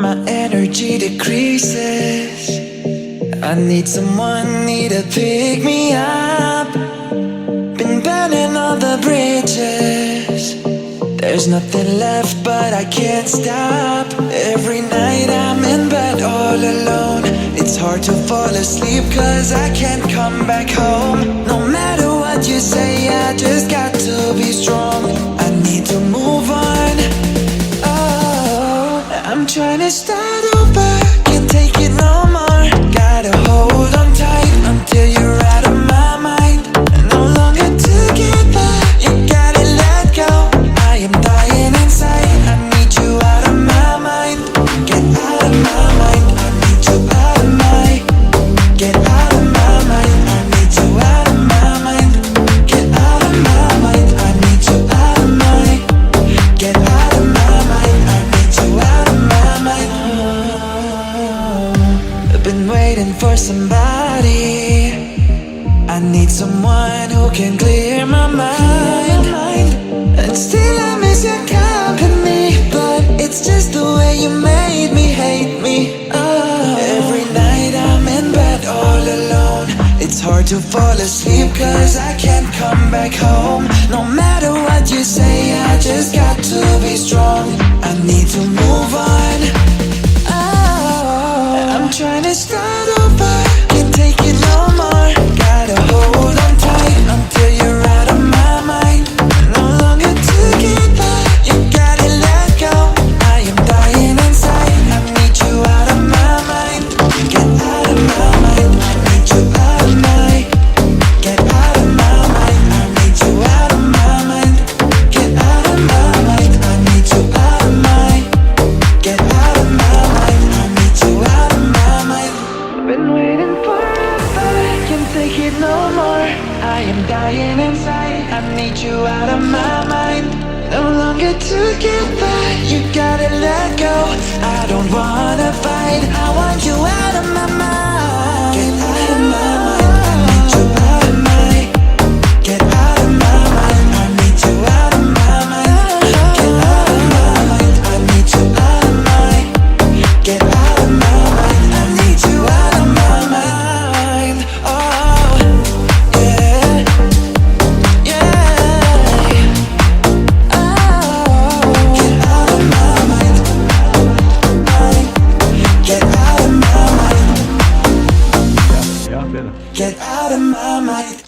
My energy decreases. I need someone need to pick me up. Been burning all the bridges. There's nothing left but I can't stop. Every night I'm in bed all alone. It's hard to fall asleep cause I can't come back home. No matter what you say, I just got to be strong. I need to move on. Oh, I'm trying to start over. Can't take it no more. Gotta hold on tight until you're out of my mind. No longer together, you gotta let go. I am dying inside. I need you out of my mind. Get out of my mind. I need you out of my. Get out of my mind. I need you out of my mind. Get out of my mind. I need you out of my. Get out of my mind. I need you out of my mind. I've been waiting for somebody. I need someone who can clear my mind. And still I miss your company, but it's just the way you made me hate me. Oh. Every night I'm in bed all alone. It's hard to fall asleep cause I can't come back home. No matter what you say, I just got to be strong. I need to move on. longer to get by, you gotta let go. I don't wanna fight, I want you out of my mind. Get out of my mind, I need you out of my. Get out of my mind, I need you out of my mind. Get out of my mind, I need you out of my. Get out of my mind, I need you out of my mind. Oh, yeah, yeah. Oh, get out of my mind. Get out of my mind. Ja, verder. Get out of my mind.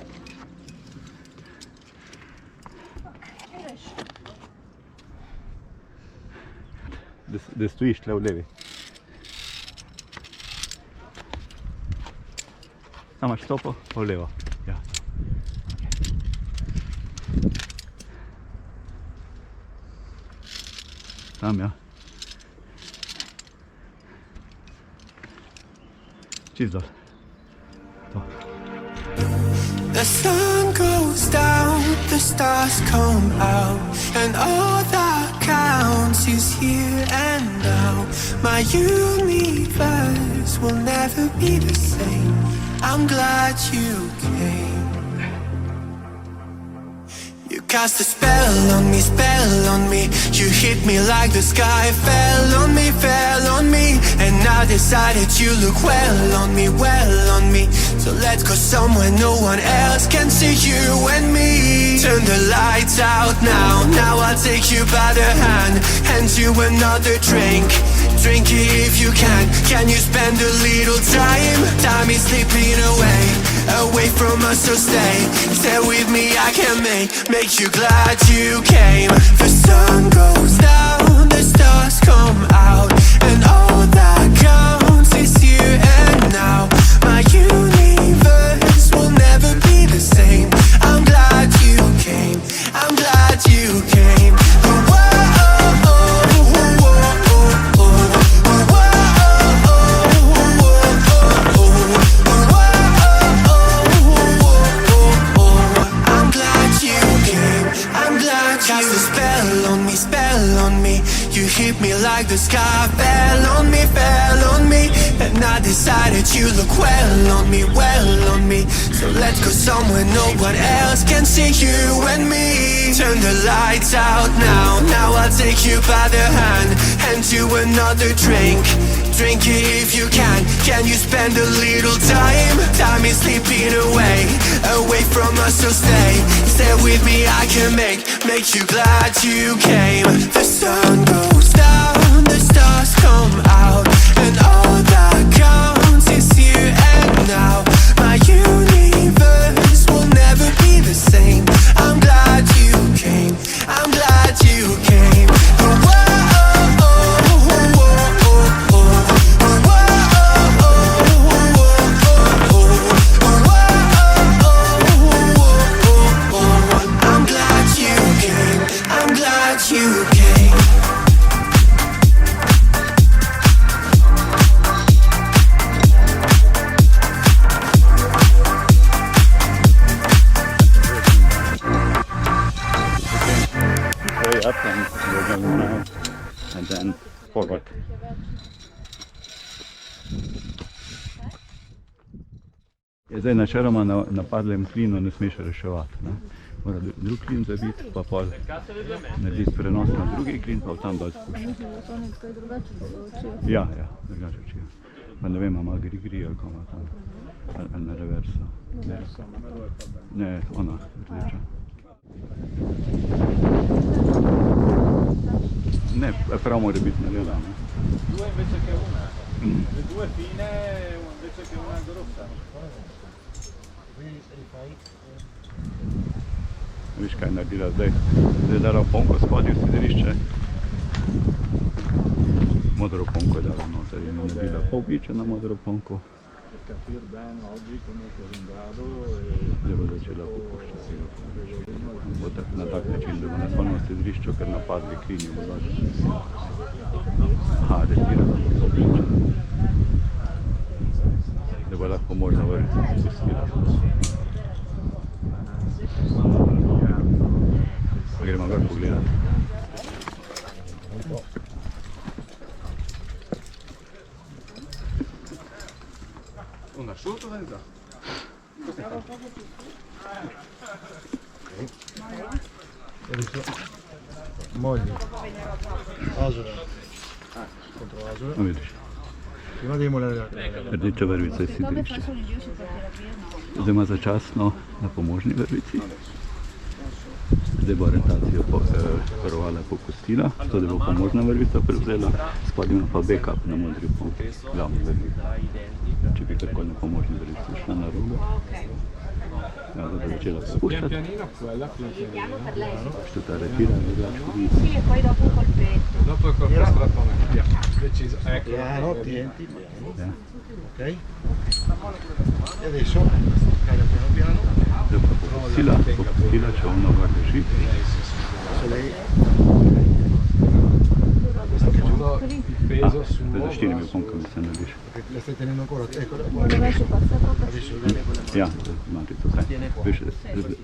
Det stojiš tle v levi. Tam imaš stopo, pa v levo. Ja. Tam, ja. Čist dol. To. The sun goes down, the stars come out, and all that counts is here and now. My universe will never be the same. I'm glad you came. You cast a spell on me, spell on me. You hit me like the sky fell on me, fell on me. And I decided you look well on me, well on me. So let's go somewhere no one else can see you and me. Turn the lights out now, now I'll take you by the hand. Hand you another drink, drink it if you can. Can you spend a little time? Time is slipping away, away from us, so stay. Stay with me, I can make you glad you came. The sun goes down, the stars come out, and all that counts is here and now. My universe will never be the same. I'm glad you came, I'm glad you came. Hit me like the sky fell on me, fell on me. And I decided you look well on me, well on me. So let's go somewhere no one else can see you and me. Turn the lights out now, now I'll take you by the hand. Hand you another drink, drink it if you can. Can you spend a little time? Time is slipping away, away from us, so stay. Stay with me, I can make you glad you came. The sun goes down, the stars come out, and all that counts is here and now. My universe will never be the same. I'm glad you came, I'm glad you came. I'm glad you came, I'm glad you came. Way up and we're going down and then forward. Zdaj načeloma na padlem klinu ne smeš reševati. Ne? Mora drug klin zabiti, pa pol narediti prenos na drugi klin, pa tam dol spuščati. Ja, drugače učijo. Pa ne vem, ima gri ali koma tam, ali na reverso. Ne, ona, rdeča. Ne, prav mora biti narejena. Due invece che una. Le due fine invece che una grossa. Viš, kaj je naredila zdaj? Zdaj je dala ponko spodnje v sidrišče. Modro ponko je dala noter in je naredila polbiče na modro ponko. Zdaj bo začela popuščati. Bo na tak način, da bo na polno sidrišču, ker napadli klini bo došli. Aha, aretirala bo polbiče. Da bo lahko možno vrti spustila. Gremo gor pogledati. con asciutto senza? Moglie. Asole. Contro Asole. No vidiš, Prima dajmo le. rdeča vrvica je sidrišče. Zdaj ima začasno na pomožni vrvici. Zdaj bo orientacijo varovala popustila, to da bo pomožna vrvica prevzela, spodaj ima pa backup na modri glavni vrvici. Če bi karkoli na pomožni vrvici šla na robe, ja, da bo začela Pian spuščati, pianino quella, pian pianino. štuta retira in drugače vidi. Sì, e poi dopo un colpetto. Dopo il corpo strappone. Via. Deciso. Ecco. Piano, tienti. Ja. Ok? E adesso carica piano piano. Zdaj pa popustila, če ona gor leži, Adesso lei. Anche giusto il peso suo. zdaj za va 4 su- ponkami se narediš. Perché la stai tenendo ancora. Ecco, Dovessi passare proprio adesso viene quella Ja, imate to kaj. Veš,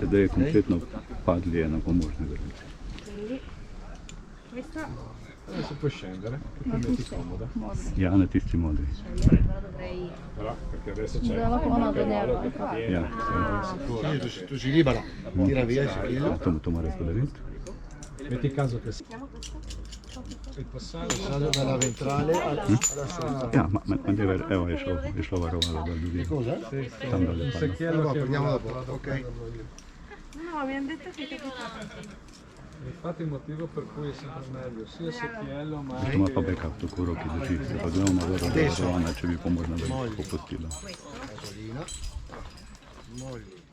zdaj je kompletno padli na pomožni vrvici. quindi. Questa Adesso puoi scendere, ti metti comoda. Ja, na tisti modri. però dovrei. Però perché adesso c'è Dalla colonna il cavallo vederla. che ti tiene. Ja, Sicuro. Sì, tu si libera, tira via il filo. to mora zgodoviti. Metti caso che il passaggio Passaggio dalla ventrale alla sopra. Ja, ma deve, evo, je šlo varovalo dol ljudi. Cosa? Tam dole un padlo. secchiello Dopo, che prendiamo va- dopo. va- Ok. No, abbiamo detto che capitava. Infatti il motivo per cui è sempre meglio sia secchiello ma To ima pa anche backup, tako roki drži. Se pa gledamo varovana, če bi pomožna vrvica popustila. Gasolina. Moglie.